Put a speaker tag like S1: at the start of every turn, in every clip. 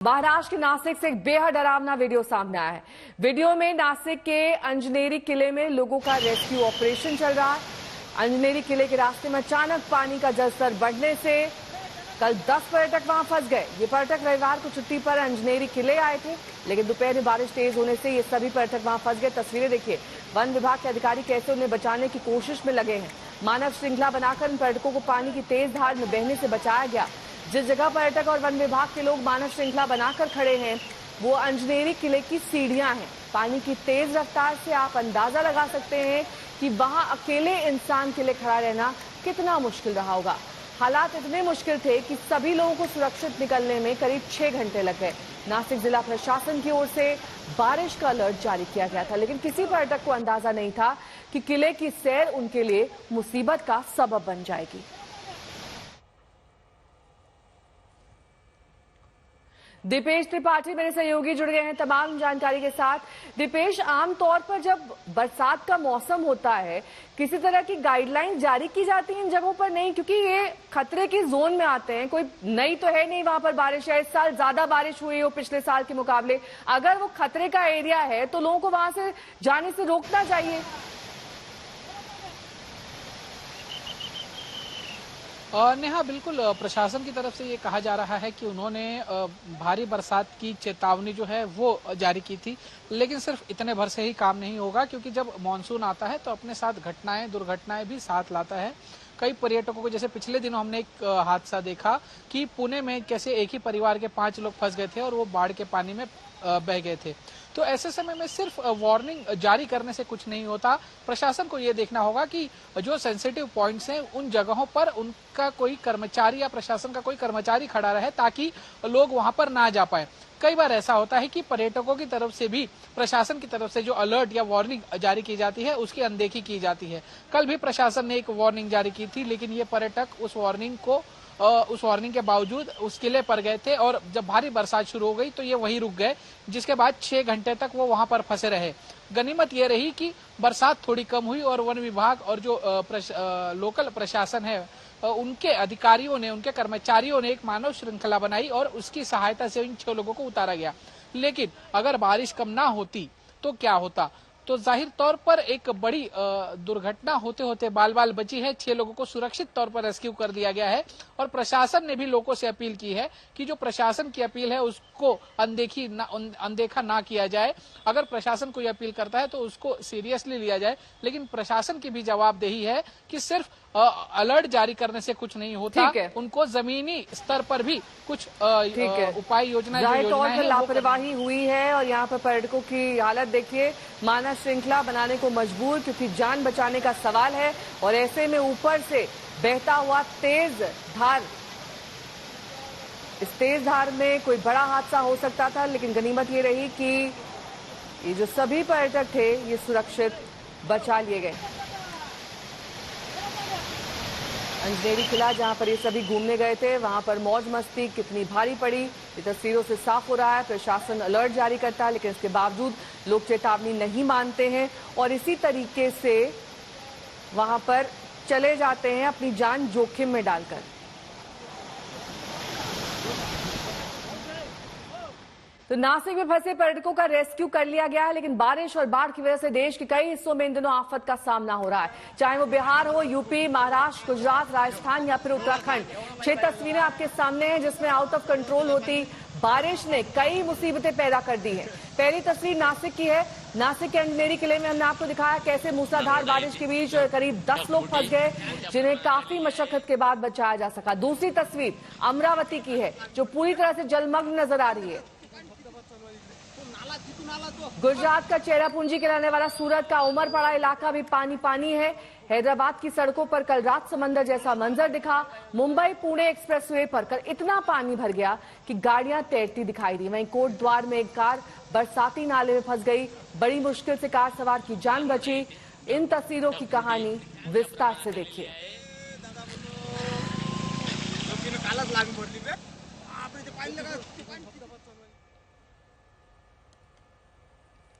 S1: महाराष्ट्र के नासिक से एक बेहद डरावना वीडियो सामने आया है। वीडियो में नासिक के अंजनेरी किले में लोगों का रेस्क्यू ऑपरेशन चल रहा है। अंजनेरी किले के रास्ते में अचानक पानी का जलस्तर बढ़ने से कल 10 पर्यटक वहां फंस गए। ये पर्यटक रविवार को छुट्टी पर अंजनेरी किले आए थे, लेकिन दोपहर में बारिश तेज होने से ये सभी पर्यटक वहां फंस गए। तस्वीरें देखिए, वन विभाग के अधिकारी कैसे उन्हें बचाने की कोशिश में लगे हैं। मानव श्रृंखला बनाकर इन पर्यटकों को पानी की तेज धार में बहने से बचाया गया। जिस जगह पर्यटक और वन विभाग के लोग मानव श्रृंखला बनाकर खड़े हैं, वो अंजनेरी किले की सीढ़ियां हैं। पानी की तेज रफ्तार से आप अंदाजा लगा सकते हैं कि वहां अकेले इंसान के लिए खड़ा रहना कितना मुश्किल रहा होगा। हालात इतने मुश्किल थे कि सभी लोगों को सुरक्षित निकलने में करीब 6 घंटे लग गए। नासिक जिला प्रशासन की ओर से बारिश का अलर्ट जारी किया गया था, लेकिन किसी पर्यटक को अंदाजा नहीं था कि किले की सैर उनके लिए मुसीबत का सबब बन जाएगी। दीपेश त्रिपाठी मेरे सहयोगी जुड़ गए हैं तमाम जानकारी के साथ। दीपेश, आमतौर पर जब बरसात का मौसम होता है, किसी तरह की गाइडलाइन जारी की जाती है इन जगहों पर? नहीं, क्योंकि ये खतरे की जोन में आते हैं। कोई नई तो है नहीं वहां पर बारिश है, इस साल ज्यादा बारिश हुई हो पिछले साल के मुकाबले। अगर वो खतरे का एरिया है तो लोगों को वहां से जाने से रोकना चाहिए।
S2: नेहा, बिल्कुल प्रशासन की तरफ से ये कहा जा रहा है कि उन्होंने भारी बरसात की चेतावनी जो है वो जारी की थी, लेकिन सिर्फ इतने भर से ही काम नहीं होगा, क्योंकि जब मानसून आता है तो अपने साथ घटनाएं, दुर्घटनाएं भी साथ लाता है। कई पर्यटकों को, जैसे पिछले दिनों हमने एक हादसा देखा कि पुणे में कैसे एक ही परिवार के 5 लोग फंस गए थे और वो बाढ़ के पानी में बह गए थे। तो ऐसे समय में सिर्फ वार्निंग जारी करने से कुछ नहीं होता। प्रशासन को ये देखना होगा कि जो सेंसिटिव पॉइंट्स हैं उन जगहों पर उनका कोई कर्मचारी या प्रशासन का कोई कर्मचारी खड़ा रहे, ताकि लोग वहां पर ना जा पाए। कई बार ऐसा होता है कि पर्यटकों की तरफ से भी प्रशासन की तरफ से जो अलर्ट या वार्निंग जारी की जाती है उसकी अनदेखी की जाती है। कल भी प्रशासन ने एक वार्निंग जारी की थी, लेकिन ये पर्यटक उस वार्निंग के बावजूद उस किले पर गए थे और जब भारी बरसात शुरू हो गई तो ये वहीं रुक गए, जिसके बाद 6 घंटे तक वो वहां पर फंसे रहे। गनीमत ये रही कि बरसात थोड़ी कम हुई और वन विभाग और जो लोकल प्रशासन है उनके अधिकारियों ने, उनके कर्मचारियों ने एक मानव श्रृंखला बनाई और उसकी सहायता से इन 6 लोगों को उतारा गया। लेकिन अगर बारिश कम ना होती तो क्या होता? तो जाहिर तौर पर एक बड़ी दुर्घटना होते होते बाल बाल बची है। 6 लोगों को सुरक्षित तौर पर रेस्क्यू कर दिया गया है और प्रशासन ने भी लोगों से अपील की है कि जो प्रशासन की अपील है उसको अनदेखा ना किया जाए। अगर प्रशासन कोई अपील करता है तो उसको सीरियसली लिया जाए, लेकिन प्रशासन की भी जवाबदेही है कि सिर्फ अलर्ट जारी करने से कुछ नहीं होता, उनको जमीनी स्तर पर भी कुछ उपाय योजनाएं
S1: लापरवाही हुई है। और यहाँ पर पर्यटकों की हालत देखिए, मानव श्रृंखला बनाने को मजबूर, क्योंकि जान बचाने का सवाल है और ऐसे में ऊपर से बहता हुआ तेज धार, इस तेज धार में कोई बड़ा हादसा हो सकता था। लेकिन गनीमत ये रही कि ये जो सभी पर्यटक थे ये सुरक्षित बचा लिए गए। अंजनेरी किला, जहां पर ये सभी घूमने गए थे, वहां पर मौज मस्ती कितनी भारी पड़ी ये तस्वीरों से साफ हो रहा है। प्रशासन अलर्ट जारी करता है, लेकिन इसके बावजूद लोग चेतावनी नहीं मानते हैं और इसी तरीके से वहां पर चले जाते हैं अपनी जान जोखिम में डालकर। तो नासिक में फंसे पर्यटकों का रेस्क्यू कर लिया गया है, लेकिन बारिश और बाढ़ की वजह से देश के कई हिस्सों में इन दिनों आफत का सामना हो रहा है, चाहे वो बिहार हो, यूपी, महाराष्ट्र, गुजरात, राजस्थान या फिर उत्तराखंड। 6 तस्वीरें आपके सामने हैं जिसमें आउट ऑफ कंट्रोल होती बारिश ने कई मुसीबतें पैदा कर दी हैं। पहली तस्वीर नासिक की है। नासिक के अंजनेरी किले में हमने आपको दिखाया कैसे मूसलाधार बारिश के बीच करीब 10 लोग फंस गए, जिन्हें काफी मशक्कत के बाद बचाया जा सका। दूसरी तस्वीर अमरावती की है, जो पूरी तरह से जलमग्न नजर आ रही है। गुजरात का चेरापूंजी के रहने वाला सूरत का उमरपाड़ा इलाका भी पानी पानी है। हैदराबाद की सड़कों पर कल रात समंदर जैसा मंजर दिखा। मुंबई पुणे एक्सप्रेसवे पर कल इतना पानी भर गया कि गाड़ियां तैरती दिखाई दी। वहीं कोट द्वार में एक कार बरसाती नाले में फंस गई, बड़ी मुश्किल से कार सवार की जान बची। इन तस्वीरों की कहानी विस्तार से देखिए।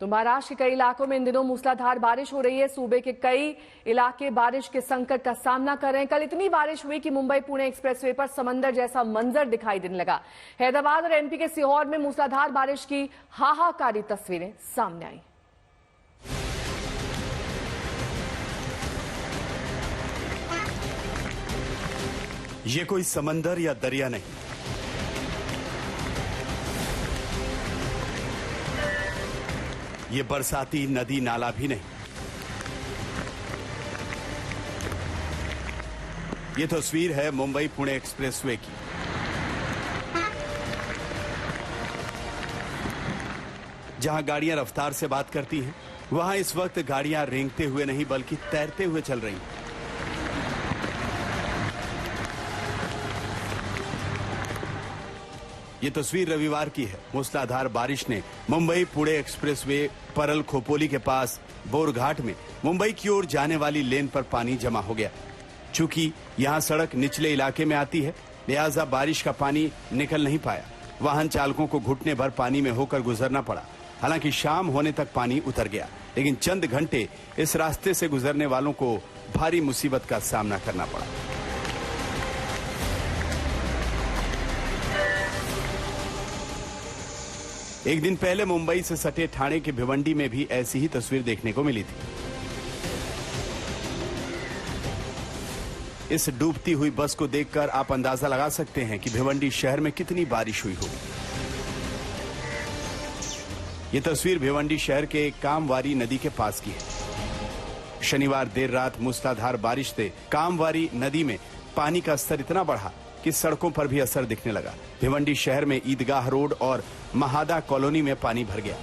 S1: तो महाराष्ट्र के कई इलाकों में इन दिनों मूसलाधार बारिश हो रही है। सूबे के कई इलाके बारिश के संकट का सामना कर रहे हैं। कल इतनी बारिश हुई कि मुंबई पुणे एक्सप्रेसवे पर समंदर जैसा मंजर दिखाई देने लगा। हैदराबाद और एमपी के सीहोर में मूसलाधार बारिश की हाहाकारी तस्वीरें सामने आई।
S3: ये कोई समंदर या दरिया नहीं, ये बरसाती नदी नाला भी नहीं। ये तस्वीर है मुंबई पुणे एक्सप्रेसवे की। जहां गाड़ियां रफ्तार से बात करती हैं, वहां इस वक्त गाड़ियां रेंगते हुए नहीं बल्कि तैरते हुए चल रही हैं। ये तस्वीर रविवार की है। मूसलाधार बारिश ने मुंबई पुणे एक्सप्रेसवे परल खोपोली के पास बोरघाट में मुंबई की ओर जाने वाली लेन पर पानी जमा हो गया। चूंकि यहां सड़क निचले इलाके में आती है, लिहाजा बारिश का पानी निकल नहीं पाया। वाहन चालकों को घुटने भर पानी में होकर गुजरना पड़ा। हालांकि शाम होने तक पानी उतर गया, लेकिन चंद घंटे इस रास्ते से गुजरने वालों को भारी मुसीबत का सामना करना पड़ा। एक दिन पहले मुंबई से सटे ठाणे के भिवंडी में भी ऐसी ही तस्वीर देखने को मिली थी। इस डूबती हुई बस को देखकर आप अंदाजा लगा सकते हैं कि भिवंडी शहर में कितनी बारिश हुई होगी। ये तस्वीर भिवंडी शहर के कामवारी नदी के पास की है। शनिवार देर रात मूसलाधार बारिश से कामवारी नदी में पानी का स्तर इतना बढ़ा कि सड़कों पर भी असर दिखने लगा। भिवंडी शहर में ईदगाह रोड और महादा कॉलोनी में पानी भर गया।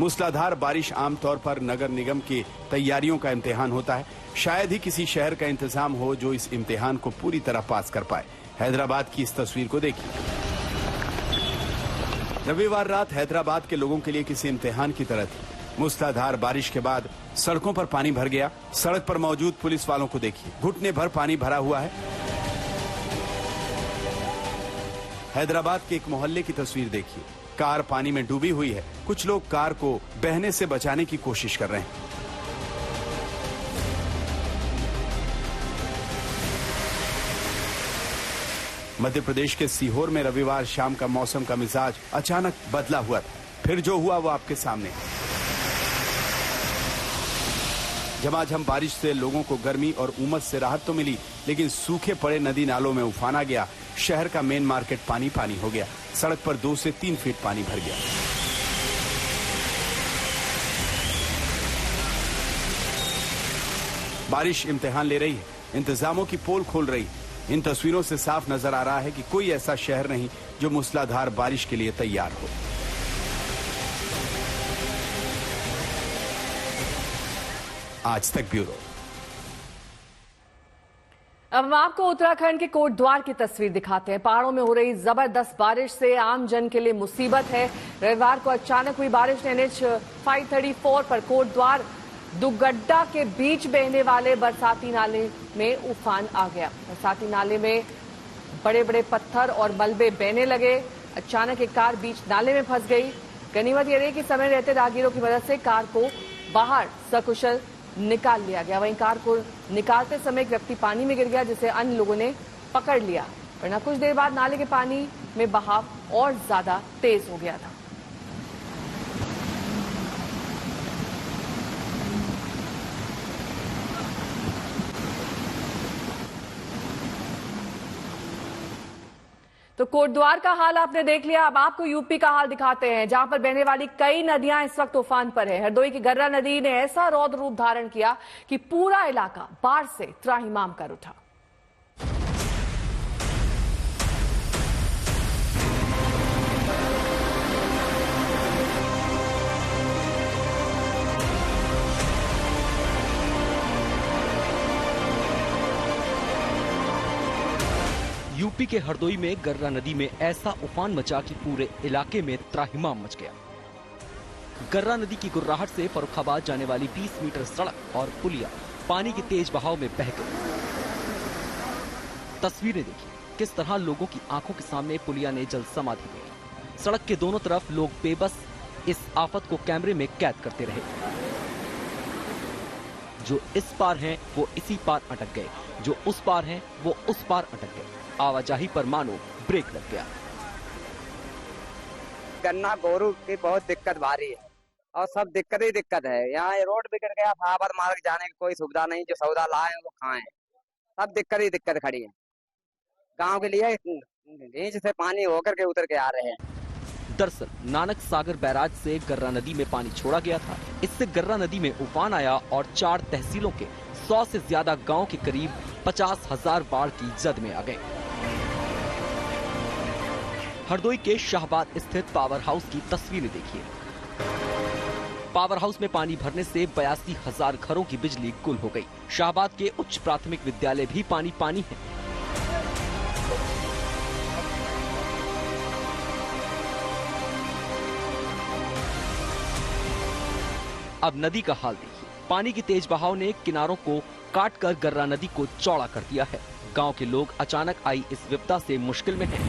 S3: मूसलाधार बारिश आमतौर पर नगर निगम की तैयारियों का इम्तिहान होता है। शायद ही किसी शहर का इंतजाम हो जो इस इम्तिहान को पूरी तरह पास कर पाए। हैदराबाद की इस तस्वीर को देखिए। रविवार रात हैदराबाद के लोगों के लिए किसी इम्तिहान की तरह थी। मूसलाधार बारिश के बाद सड़कों पर पानी भर गया। सड़क पर मौजूद पुलिस वालों को देखिए, घुटने भर पानी भरा हुआ है। हैदराबाद के एक मोहल्ले की तस्वीर देखिए। कार पानी में डूबी हुई है। कुछ लोग कार को बहने से बचाने की कोशिश कर रहे हैं। मध्य प्रदेश के सीहोर में रविवार शाम का मौसम का मिजाज अचानक बदला हुआ था। फिर जो हुआ वो आपके सामने है। झमाझम बारिश से लोगों को गर्मी और उमस से राहत तो मिली, लेकिन सूखे पड़े नदी नालों में उफान आ गया। शहर का मेन मार्केट पानी पानी हो गया। सड़क पर 2 से 3 फीट पानी भर गया। बारिश इम्तिहान ले रही है, इंतजामों की पोल खोल रही है। इन तस्वीरों से साफ नजर आ रहा है कि कोई ऐसा शहर नहीं जो मूसलाधार बारिश के लिए तैयार हो। आज तक ब्यूरो।
S1: अब हम आपको उत्तराखंड के कोटद्वार की तस्वीर दिखाते हैं। पहाड़ों में हो रही जबरदस्त बारिश से आम जन के लिए मुसीबत है। रविवार को अचानक हुई बारिश ने NH 534 पर कोटद्वार दुगड्डा के बीच बहने वाले बरसाती नाले में उफान आ गया। बरसाती नाले में बड़े बड़े पत्थर और मलबे बहने लगे। अचानक एक कार बीच नाले में फंस गई। गनीमत यह रही कि समय रहते राहगीरों की मदद से कार को बाहर सकुशल निकाल लिया गया। वहीं कार को निकालते समय एक व्यक्ति पानी में गिर गया, जिसे अन्य लोगों ने पकड़ लिया। वरना कुछ देर बाद नाले के पानी में बहाव और ज्यादा तेज हो गया था। तो कोटद्वार का हाल आपने देख लिया। अब आपको यूपी का हाल दिखाते हैं, जहां पर बहने वाली कई नदियां इस वक्त उफान पर है। हरदोई की गर्रा नदी ने ऐसा रौद्र रूप धारण किया कि पूरा इलाका बाढ़ से त्राहिमाम कर उठा।
S4: यूपी के हरदोई में गर्रा नदी में ऐसा उफान मचा कि पूरे इलाके में त्राहिमाम मच गया। गर्रा नदी की गुर्राहट से फर्रुखाबाद जाने वाली 20 मीटर सड़क और पुलिया पानी के तेज बहाव में बह गई। तस्वीरें देखिए, किस तरह लोगों की आंखों के सामने पुलिया ने जल समाधि ली। सड़क के दोनों तरफ लोग बेबस इस आफत को कैमरे में कैद करते रहे। जो इस पार हैं वो इसी पार अटक गए, जो उस पार हैं वो उस पार अटक गए। आवाजाही पर मानो ब्रेक लग गया।
S5: गन्ना गोरू की बहुत दिक्कत भारी है और सब दिक्कत ही दिक्कत है। यहाँ रोड बिगड़ गया, फाबर मार्ग जाने की कोई सुविधा नहीं, जो सौदा लाए वो खाएं, सब दिक्कत ही दिक्कत खड़ी है। गांव के लिए नीच से पानी होकर के उतर के आ रहे हैं।
S4: दरअसल नानक सागर बैराज से गर्रा नदी में पानी छोड़ा गया था। इससे गर्रा नदी में उफान आया और 4 तहसीलों के 100 से ज्यादा गांव के करीब 50,000 बाढ़ की जद में आ गए। हरदोई के शाहबाद स्थित पावर हाउस की तस्वीरें देखिए। पावर हाउस में पानी भरने से 82,000 घरों की बिजली गुल हो गई। शाहबाद के उच्च प्राथमिक विद्यालय भी पानी पानी है। अब नदी का हाल देखिए। पानी की तेज बहाव ने किनारों को काटकर गर्रा नदी को चौड़ा कर दिया है। गांव के लोग अचानक आई इस विपदा से मुश्किल में हैं।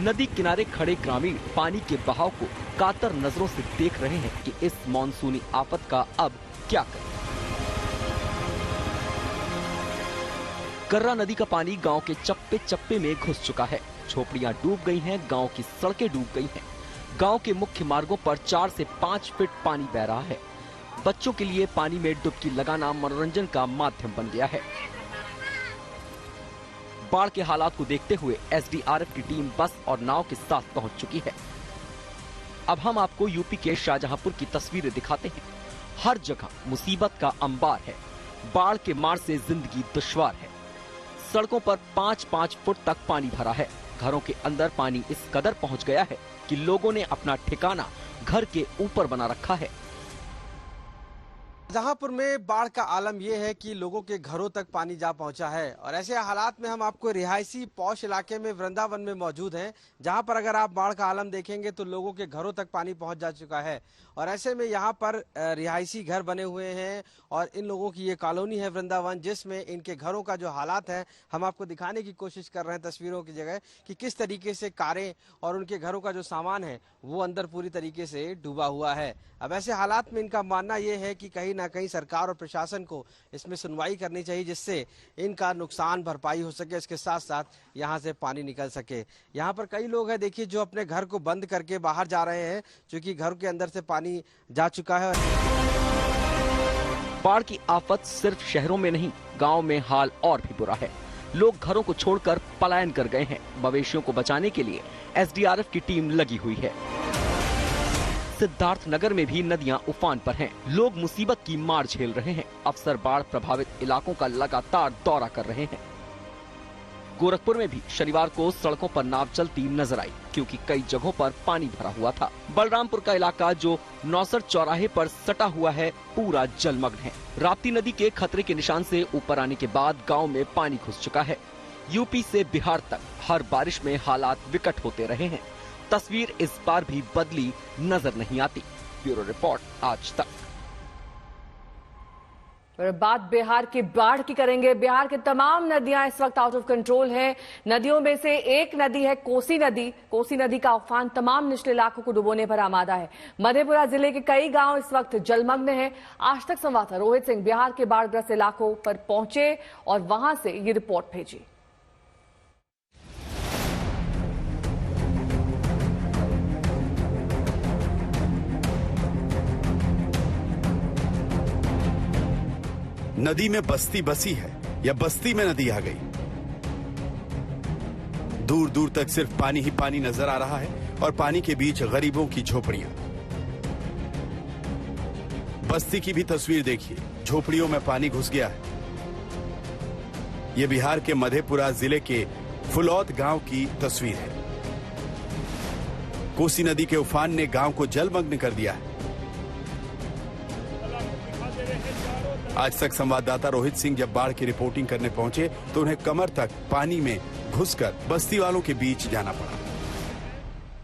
S4: नदी किनारे खड़े ग्रामीण पानी के बहाव को कातर नजरों से देख रहे हैं कि इस मॉनसूनी आफत का अब क्या करें। गर्रा नदी का पानी गांव के चप्पे चप्पे में घुस चुका है। झोपड़ियां डूब गई हैं, गांव की सड़कें डूब गई हैं। गांव के मुख्य मार्गों पर 4 से 5 फीट पानी बह रहा है। बच्चों के लिए पानी में डुबकी लगाना मनोरंजन का माध्यम बन गया है। बाढ़ के हालात को देखते हुए एसडीआरएफ की टीम बस और नाव के साथ पहुंच चुकी है। अब हम आपको यूपी के शाहजहांपुर की तस्वीरें दिखाते हैं। हर जगह मुसीबत का अंबार है। बाढ़ के मार से जिंदगी दुश्वार है। सड़कों पर 5-5 फुट तक पानी भरा है। घरों के अंदर पानी इस कदर पहुंच गया है कि लोगों ने अपना ठिकाना घर के ऊपर बना रखा है।
S6: शाहजहांपुर में बाढ़ का आलम यह है कि लोगों के घरों तक पानी जा पहुंचा है और ऐसे हालात में हम आपको रिहायशी पौष इलाके में वृंदावन में मौजूद हैं, जहां पर अगर आप बाढ़ का आलम देखेंगे तो लोगों के घरों तक पानी पहुंच जा चुका है। और ऐसे में यहां पर रिहायशी घर बने हुए हैं और इन लोगों की ये कॉलोनी है वृंदावन, जिसमें इनके घरों का जो हालात है हम आपको दिखाने की कोशिश कर रहे हैं तस्वीरों की जगह कि किस तरीके से कारें और उनके घरों का जो सामान है वो अंदर पूरी तरीके से डूबा हुआ है। अब ऐसे हालात में इनका मानना यह है कि कहीं ना कहीं सरकार और प्रशासन को इसमें सुनवाई करनी चाहिए, जिससे इनका नुकसान भरपाई हो सके, इसके साथ साथ यहाँ से पानी निकल सके। यहाँ पर कई लोग हैं देखिए जो अपने घर को बंद करके बाहर जा रहे हैं, क्योंकि घर के अंदर से पानी जा चुका है।
S4: बाढ़ की आफत सिर्फ शहरों में नहीं, गांव में हाल और भी बुरा है। लोग घरों को छोड़कर पलायन कर गए हैं। मवेशियों को बचाने के लिए एसडीआरएफ की टीम लगी हुई है। सिद्धार्थ नगर में भी नदियां उफान पर हैं। लोग मुसीबत की मार झेल रहे हैं। अफसर बाढ़ प्रभावित इलाकों का लगातार दौरा कर रहे हैं। गोरखपुर में भी शनिवार को सड़कों पर नाव चलती नजर आई, क्योंकि कई जगहों पर पानी भरा हुआ था। बलरामपुर का इलाका जो नौसर चौराहे पर सटा हुआ है, पूरा जलमग्न है। राप्ती नदी के खतरे के निशान से ऊपर आने के बाद गांव में पानी घुस चुका है। यूपी से बिहार तक हर बारिश में हालात विकट होते रहे हैं। तस्वीर इस बार भी बदली नजर नहीं आती। ब्यूरो रिपोर्ट, आज तक।
S1: और बात बिहार की बाढ़ की करेंगे। बिहार की तमाम नदियां इस वक्त आउट ऑफ कंट्रोल हैं। नदियों में से एक नदी है कोसी नदी। कोसी नदी का उफान तमाम निचले इलाकों को डुबोने पर आमादा है। मधेपुरा जिले के कई गांव इस वक्त जलमग्न हैं। आज तक संवाददाता रोहित सिंह बिहार के बाढ़ग्रस्त इलाकों पर पहुंचे और वहां से ये रिपोर्ट भेजी।
S3: नदी में बस्ती बसी है या बस्ती में नदी आ गई। दूर दूर तक सिर्फ पानी ही पानी नजर आ रहा है और पानी के बीच गरीबों की झोपड़ियां। बस्ती की भी तस्वीर देखिए, झोपड़ियों में पानी घुस गया है। यह बिहार के मधेपुरा जिले के फुलौत गांव की तस्वीर है। कोसी नदी के उफान ने गांव को जलमग्न कर दिया है। आज तक संवाददाता रोहित सिंह जब बाढ़ की रिपोर्टिंग करने पहुंचे तो उन्हें कमर तक पानी में घुसकर बस्ती वालों के बीच जाना पड़ा।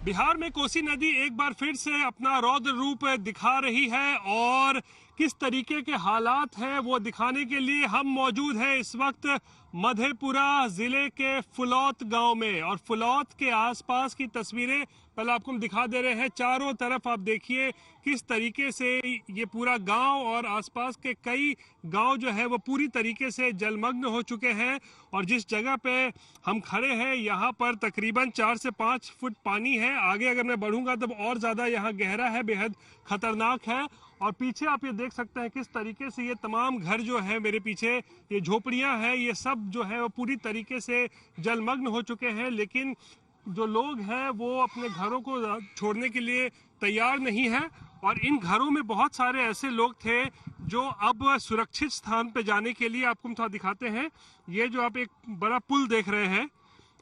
S7: बिहार में कोसी नदी एक बार फिर से अपना रौद्र रूप दिखा रही है और किस तरीके के हालात हैं वो दिखाने के लिए हम मौजूद हैं इस वक्त मधेपुरा जिले के फुलौत गांव में, और फुलौत के आसपास की तस्वीरें पहले आपको हम दिखा दे रहे हैं। चारों तरफ आप देखिए किस तरीके से ये पूरा गांव और आसपास के कई गांव जो है वो पूरी तरीके से जलमग्न हो चुके हैं। और जिस जगह पे हम खड़े हैं यहाँ पर तकरीबन 4 से 5 फुट पानी है। आगे अगर मैं बढ़ूंगा तब और ज्यादा यहाँ गहरा है, बेहद खतरनाक है। और पीछे आप ये देख सकते हैं किस तरीके से ये तमाम घर जो है मेरे पीछे, ये झोपड़ियां हैं, ये सब जो है वो पूरी तरीके से जलमग्न हो चुके हैं। लेकिन जो लोग हैं वो अपने घरों को छोड़ने के लिए तैयार नहीं है। और इन घरों में बहुत सारे ऐसे लोग थे जो अब सुरक्षित स्थान पे जाने के लिए, आपको हम थोड़ा दिखाते हैं। ये जो आप एक बड़ा पुल देख रहे हैं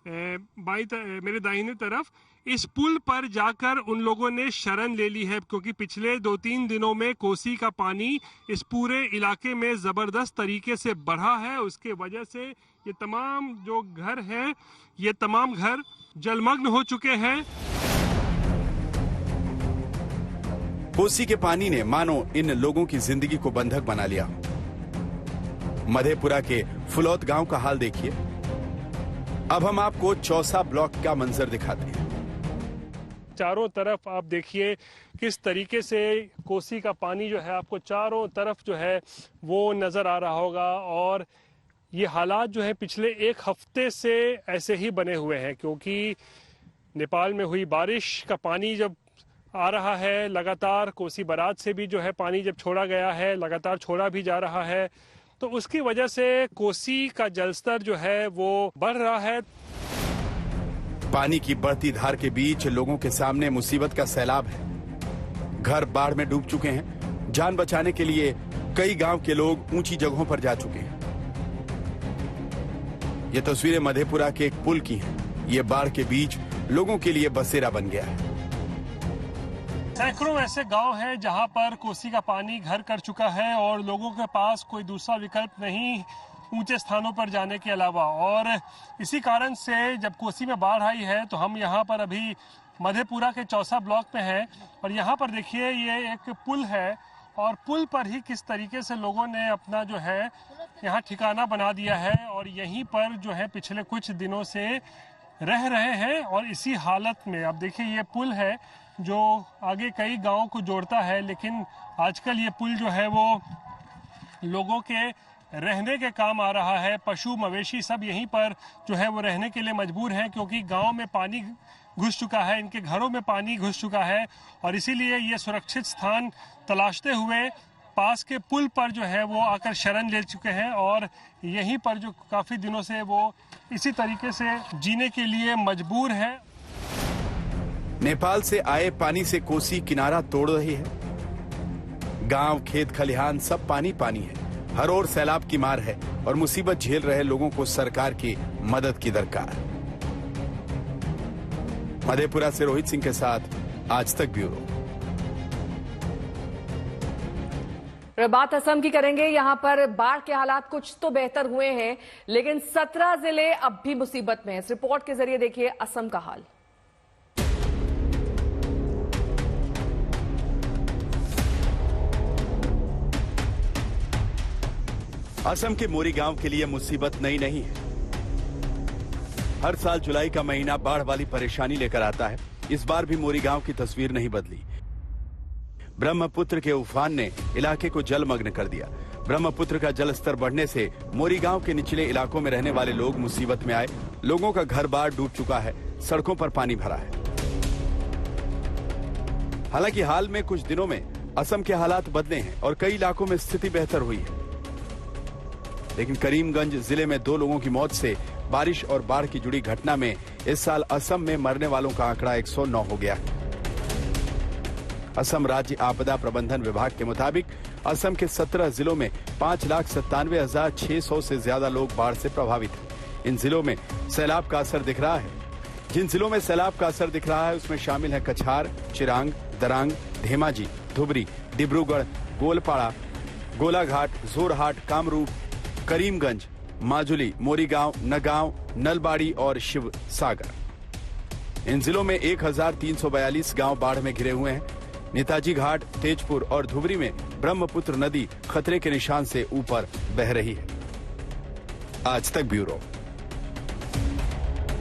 S7: मेरे दाहिने तरफ, इस पुल पर जाकर उन लोगों ने शरण ले ली है, क्योंकि पिछले 2-3 दिनों में कोसी का पानी इस पूरे इलाके में जबरदस्त तरीके से बढ़ा है। उसके वजह से ये तमाम जो घर हैं, ये तमाम घर जलमग्न हो चुके हैं।
S3: कोसी के पानी ने मानो इन लोगों की जिंदगी को बंधक बना लिया। मधेपुरा के फुलौत गांव का हाल देखिए। अब हम आपको चौसा ब्लॉक का मंजर दिखाते हैं।
S7: चारों तरफ आप देखिए किस तरीके से कोसी का पानी जो है आपको चारों तरफ जो है वो नजर आ रहा होगा। और ये हालात जो है पिछले 1 हफ्ते से ऐसे ही बने हुए हैं, क्योंकि नेपाल में हुई बारिश का पानी जब आ रहा है लगातार, कोसी बराज से भी जो है पानी जब छोड़ा गया है, लगातार छोड़ा भी जा रहा है, तो उसकी वजह से कोसी का जलस्तर जो है वो बढ़ रहा है।
S3: पानी की बढ़ती धार के बीच लोगों के सामने मुसीबत का सैलाब है। घर बाढ़ में डूब चुके हैं। जान बचाने के लिए कई गांव के लोग ऊंची जगहों पर जा चुके हैं। ये तस्वीरें मधेपुरा के एक पुल की हैं। ये बाढ़ के बीच लोगों के लिए बसेरा बन गया है।
S7: सैकड़ों ऐसे गांव हैं जहां पर कोसी का पानी घर कर चुका है और लोगों के पास कोई दूसरा विकल्प नहीं ऊंचे स्थानों पर जाने के अलावा। और इसी कारण से जब कोसी में बाढ़ आई है तो हम यहाँ पर अभी मधेपुरा के चौसा ब्लॉक में हैं। और यहाँ पर देखिए ये एक पुल है, और पुल पर ही किस तरीके से लोगों ने अपना जो है यहाँ ठिकाना बना दिया है, और यहीं पर जो है पिछले कुछ दिनों से रह रहे हैं। और इसी हालत में अब देखिए ये पुल है जो आगे कई गांवों को जोड़ता है, लेकिन आजकल ये पुल जो है वो लोगों के रहने के काम आ रहा है। पशु मवेशी सब यहीं पर जो है वो रहने के लिए मजबूर हैं, क्योंकि गांव में पानी घुस चुका है, इनके घरों में पानी घुस चुका है। और इसीलिए ये सुरक्षित स्थान तलाशते हुए पास के पुल पर जो है वो आकर शरण ले चुके हैं, और यहीं पर जो काफी दिनों से वो इसी तरीके से जीने के लिए मजबूर है।
S3: नेपाल से आए पानी से कोसी किनारा तोड़ रही है। गांव, खेत, खलिहान सब पानी पानी है। हर ओर सैलाब की मार है और मुसीबत झेल रहे लोगों को सरकार की मदद की दरकार। मधेपुरा से रोहित सिंह के साथ आज तक ब्यूरो।
S1: बात असम की करेंगे। यहां पर बाढ़ के हालात कुछ तो बेहतर हुए हैं, लेकिन 17 जिले अब भी मुसीबत में हैं। इस रिपोर्ट के जरिए देखिए असम का हाल।
S3: असम के मोरी गांव के लिए मुसीबत नई नहीं है। हर साल जुलाई का महीना बाढ़ वाली परेशानी लेकर आता है। इस बार भी मोरी गांव की तस्वीर नहीं बदली। ब्रह्मपुत्र के उफान ने इलाके को जलमग्न कर दिया। ब्रह्मपुत्र का जलस्तर बढ़ने से मोरी गांव के निचले इलाकों में रहने वाले लोग मुसीबत में आए। लोगों का घर बार डूब चुका है, सड़कों पर पानी भरा है। हालांकि हाल में कुछ दिनों में असम के हालात बदले हैं और कई इलाकों में स्थिति बेहतर हुई है। लेकिन करीमगंज जिले में 2 लोगों की मौत से बारिश और बाढ़ की जुड़ी घटना में इस साल असम में मरने वालों का आंकड़ा 109 हो गया है। असम राज्य आपदा प्रबंधन विभाग के मुताबिक असम के 17 जिलों में 5,97,600 से ज्यादा लोग बाढ़ से प्रभावित हैं। इन जिलों में सैलाब का असर दिख रहा है। जिन जिलों में सैलाब का असर दिख रहा है उसमें शामिल है कछार, चिरांग, दरांग, धेमाजी, धुबरी, डिब्रूगढ़, गोलपाड़ा, गोलाघाट, जोरहाट, कामरूप, करीमगंज, माजुली, मोरीगांव, नगांव, नलबाड़ी और शिव सागर। इन जिलों में 1,342 गांव बाढ़ में घिरे हुए हैं। नेताजी घाट, तेजपुर और धुबरी में ब्रह्मपुत्र नदी खतरे के निशान से ऊपर बह रही है। आज तक ब्यूरो।